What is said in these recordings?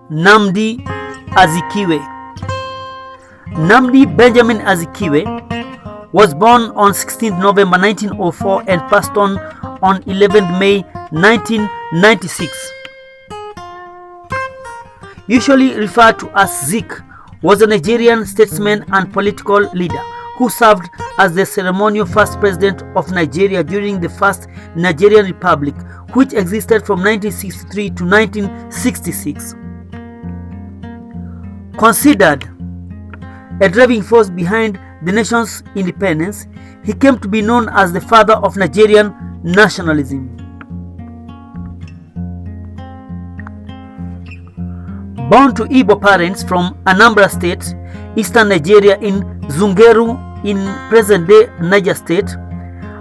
Nnamdi Azikiwe. Nnamdi Benjamin Azikiwe was born on 16th November 1904 and passed on 11th May 1996. Usually referred to as Zik, was a Nigerian statesman and political leader who served as the ceremonial first president of Nigeria during the First Nigerian Republic, which existed from 1963 to 1966. Considered a driving force behind the nation's independence, he came to be known as the father of Nigerian nationalism. Born to Igbo parents from Anambra State, eastern Nigeria in Zungeru in present-day Niger State,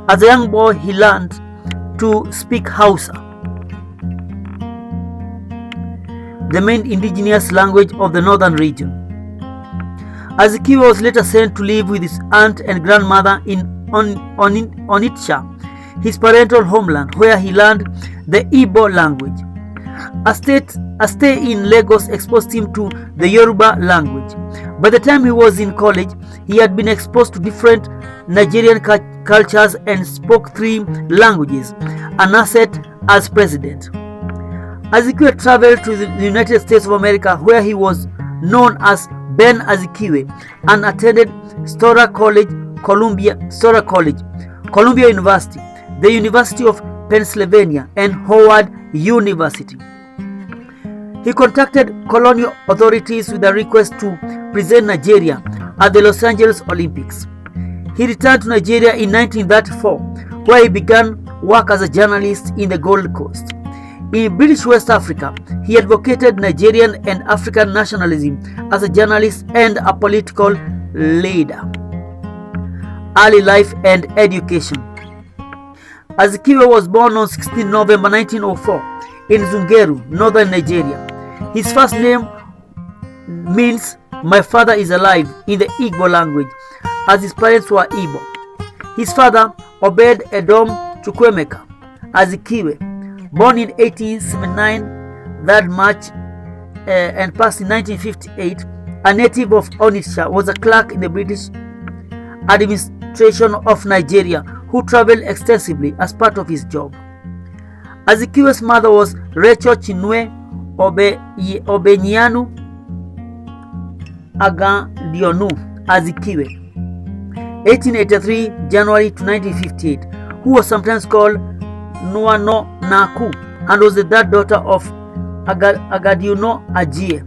as a young boy he learned to speak Hausa, the main indigenous language of the northern region. Azikiwe was later sent to live with his aunt and grandmother in Onitsha, his parental homeland, where he learned the Igbo language. A stay in Lagos exposed him to the Yoruba language. By the time he was in college, he had been exposed to different Nigerian cultures and spoke 3 languages, an asset as president. Azikiwe traveled to the United States of America, where he was known as Ben Azikiwe, and attended Columbia University, the University of Pennsylvania, and Howard University. He contacted colonial authorities with a request to present Nigeria at the Los Angeles Olympics. He returned to Nigeria in 1934, where he began work as a journalist in the Gold Coast. In British West Africa, he advocated Nigerian and African nationalism as a journalist and a political leader. Early life and education. Azikiwe was born on 16 November 1904 in Zungeru, northern Nigeria. His first name means "my father is alive" in the Igbo language, as his parents were Igbo. His father, Obed Edom Chukwemeka Azikiwe, born in 1879, 3rd March, and passed in 1958, a native of Onitsha, was a clerk in the British administration of Nigeria who traveled extensively as part of his job. Azikiwe's mother was Rachel Chinwe Obenyanu Agadionu Azikiwe, 1883 January to 1958, who was sometimes called Nuano Naku, and was the 3rd daughter of Agadiuno Ajie.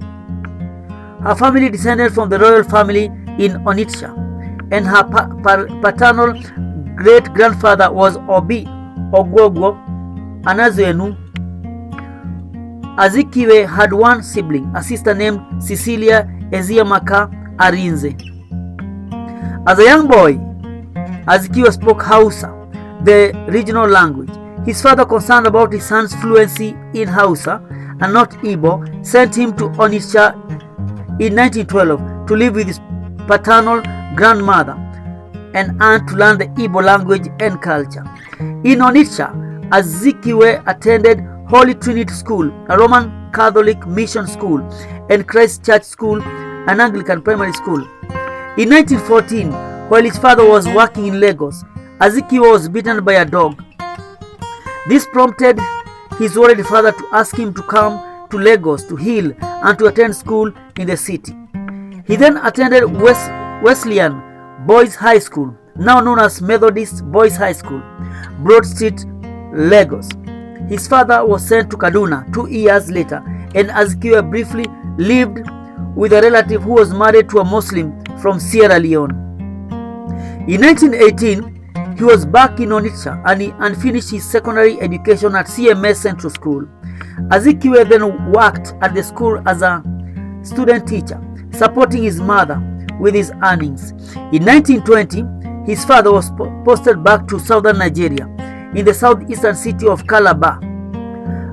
Her family descended from the royal family in Onitsha, and her paternal great-grandfather was Obi Ogwogwo Anazuenu. Azikiwe had one sibling, a sister named Cecilia Eziamaka Arinze. As a young boy, Azikiwe spoke Hausa, the regional language. His father, concerned about his son's fluency in Hausa and not Igbo, sent him to Onitsha in 1912 to live with his paternal grandmother and aunt to learn the Igbo language and culture. In Onitsha, Azikiwe attended Holy Trinity School, a Roman Catholic mission school, and Christ Church School, an Anglican primary school. In 1914, while his father was working in Lagos, Azikiwe was bitten by a dog. This prompted his worried father to ask him to come to Lagos to heal and to attend school in the city. He then attended Wesleyan Boys High School, now known as Methodist Boys High School, Broad Street, Lagos. His father was sent to Kaduna 2 years later, and Azikiwe briefly lived with a relative who was married to a Muslim from Sierra Leone. In 1918, he was back in Onitsha and finished his secondary education at CMS Central School. Azikiwe then worked at the school as a student teacher, supporting his mother with his earnings. In 1920, his father was posted back to southern Nigeria, in the southeastern city of Calabar.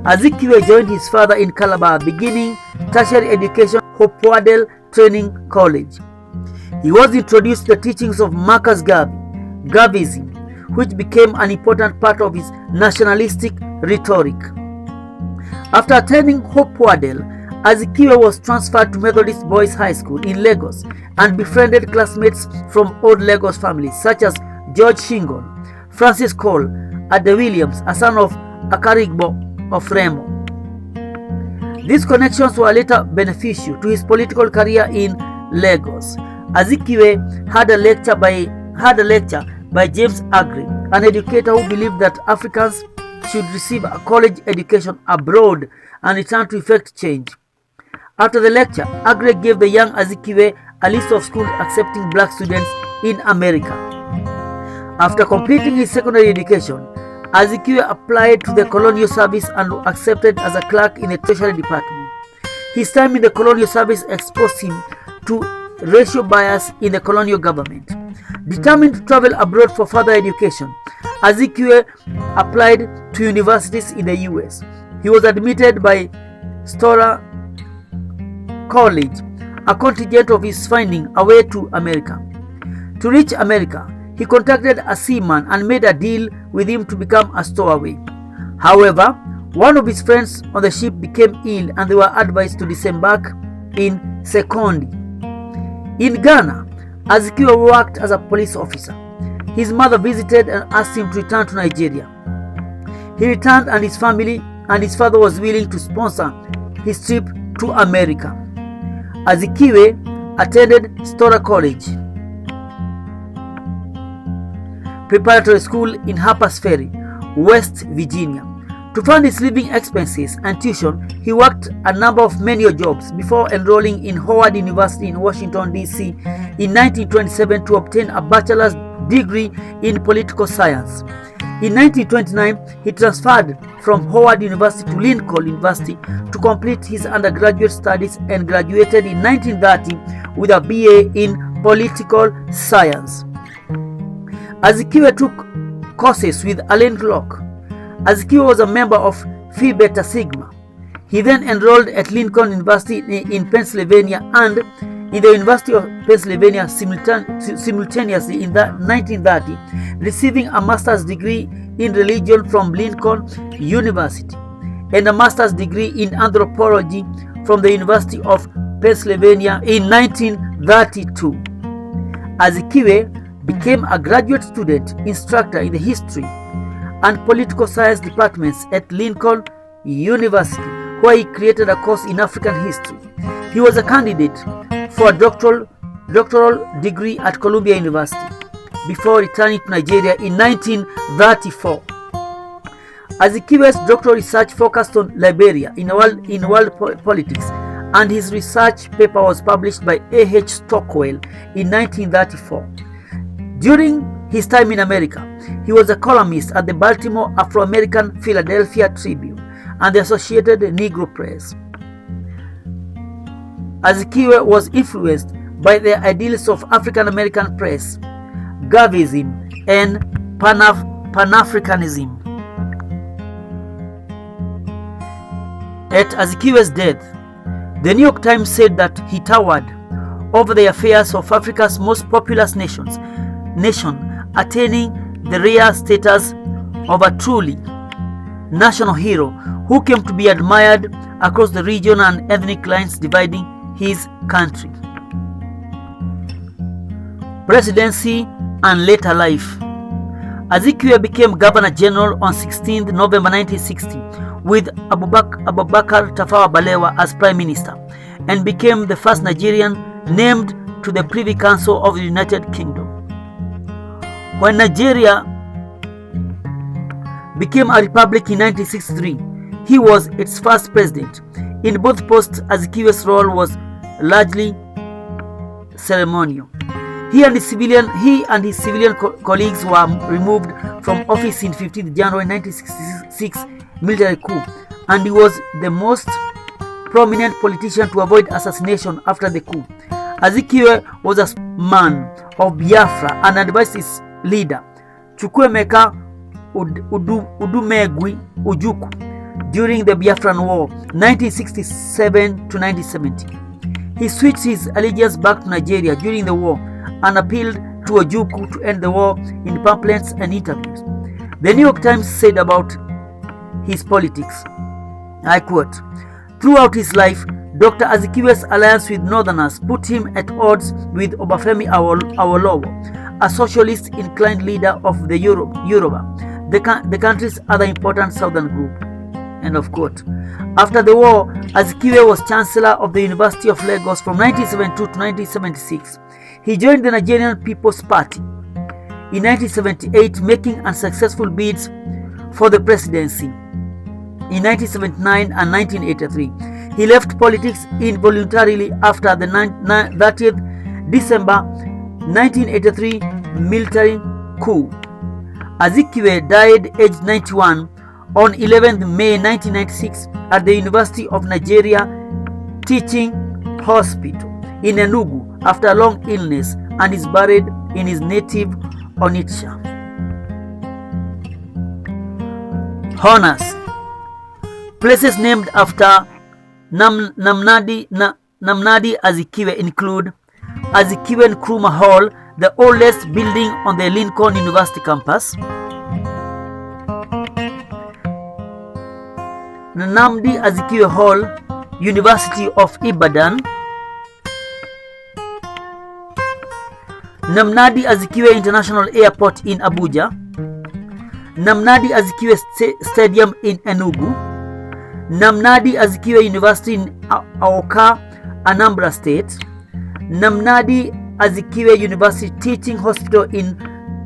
Azikiwe joined his father in Calabar, beginning tertiary education at Hopewell Training College. He was introduced to the teachings of Marcus Garveyism, which became an important part of his nationalistic rhetoric. After attending Hopewell, Azikiwe was transferred to Methodist Boys High School in Lagos and befriended classmates from old Lagos families such as George Shingon, Francis Cole, Ade Williams, a son of Akarigbo of Remo. These connections were later beneficial to his political career in Lagos. Azikiwe had a lecture by James Aggrey, an educator who believed that Africans should receive a college education abroad and return to effect change. After the lecture, Aggrey gave the young Azikiwe a list of schools accepting black students in America. After completing his secondary education, Azikiwe applied to the Colonial Service and was accepted as a clerk in the Treasury Department. His time in the Colonial Service exposed him to racial bias in the colonial government. Determined to travel abroad for further education, Azikiwe applied to universities in the US. He was admitted by Storer College, a contingent of his finding a way to America. To reach America, he contacted a seaman and made a deal with him to become a stowaway. However, one of his friends on the ship became ill and they were advised to disembark in Sekondi. In Ghana, Azikiwe worked as a police officer. His mother visited and asked him to return to Nigeria. He returned and his family and his father was willing to sponsor his trip to America. Azikiwe attended Storer College Preparatory School in Harpers Ferry, West Virginia. To fund his living expenses and tuition, he worked a number of menial jobs before enrolling in Howard University in Washington, D.C. in 1927 to obtain a bachelor's degree in political science. In 1929, he transferred from Howard University to Lincoln University to complete his undergraduate studies and graduated in 1930 with a BA in political science. Azikiwe took courses with Alain Locke. Azikiwe was a member of Phi Beta Sigma. He then enrolled at Lincoln University in Pennsylvania and in the University of Pennsylvania simultaneously in 1930, receiving a master's degree in religion from Lincoln University and a master's degree in anthropology from the University of Pennsylvania in 1932. Azikiwe became a graduate student instructor in the history and political science departments at Lincoln University, where he created a course in African history. He was a candidate for a doctoral degree at Columbia University before returning to Nigeria in 1934. Azikiwe's doctoral research focused on Liberia in world politics, and his research paper was published by A.H. Stockwell in 1934. During his time in America, he was a columnist at the Baltimore Afro-American Philadelphia Tribune and the Associated Negro Press. Azikiwe was influenced by the ideals of African American press, Garveyism, and Pan-Africanism. At Azikiwe's death, the New York Times said that he towered over the affairs of Africa's most populous nation, attaining the rare status of a truly national hero who came to be admired across the region and ethnic lines dividing his country. Presidency and later life. Azikiwe became Governor General on 16 November 1960 with Abubakar Tafawa Balewa as Prime Minister, and became the first Nigerian named to the Privy Council of the United Kingdom. When Nigeria became a republic in 1963, he was its first president. In both posts, Azikiwe's role was largely ceremonial. He and his civilian colleagues were removed from office in 15th January 1966 military coup, and he was the most prominent politician to avoid assassination after the coup. Azikiwe was a man of Biafra and advised his leader, Chukwuemeka Udumegwu Ojukwu, during the Biafran War, 1967 to 1970. He switched his allegiance back to Nigeria during the war and appealed to Ojukwu to end the war in pamphlets and interviews. The New York Times said about his politics, I quote, "Throughout his life, Dr. Azikiwe's alliance with Northerners put him at odds with Obafemi Awolowo, a socialist-inclined leader of the Yoruba, the country's other important southern group. End of quote. After the war, Azikiwe was Chancellor of the University of Lagos from 1972 to 1976. He joined the Nigerian People's Party in 1978, making unsuccessful bids for the presidency in 1979 and 1983. He left politics involuntarily after the 30th December 1983 military coup. Azikiwe died aged 91 on 11th May 1996 at the University of Nigeria Teaching Hospital in Enugu after a long illness, and is buried in his native Onitsha. Honors. Places named after Nnamdi Azikiwe include Azikiwe Nkrumah Hall, the oldest building on the Lincoln University campus; Nnamdi Azikiwe Hall, University of Ibadan; Nnamdi Azikiwe International Airport in Abuja; Nnamdi Azikiwe Stadium in Enugu; Nnamdi Azikiwe University in Awka, Anambra State; Nnamdi Azikiwe University Teaching Hospital in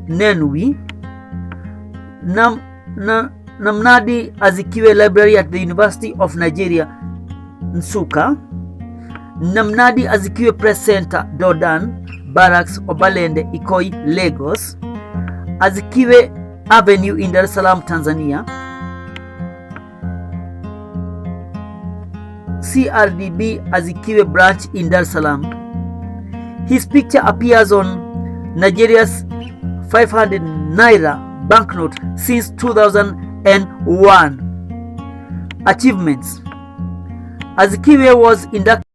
Nenwi; Nnamdi Azikiwe Library at the University of Nigeria, Nsukka; Nnamdi Azikiwe Press Center, Dodan Barracks, Obalende, Ikoyi, Lagos; Azikiwe Avenue in Dar es Salaam, Tanzania; CRDB Azikiwe branch in Dar es Salaam. His picture appears on Nigeria's 500 Naira banknote since 2001. Achievements. Azikiwe was inducted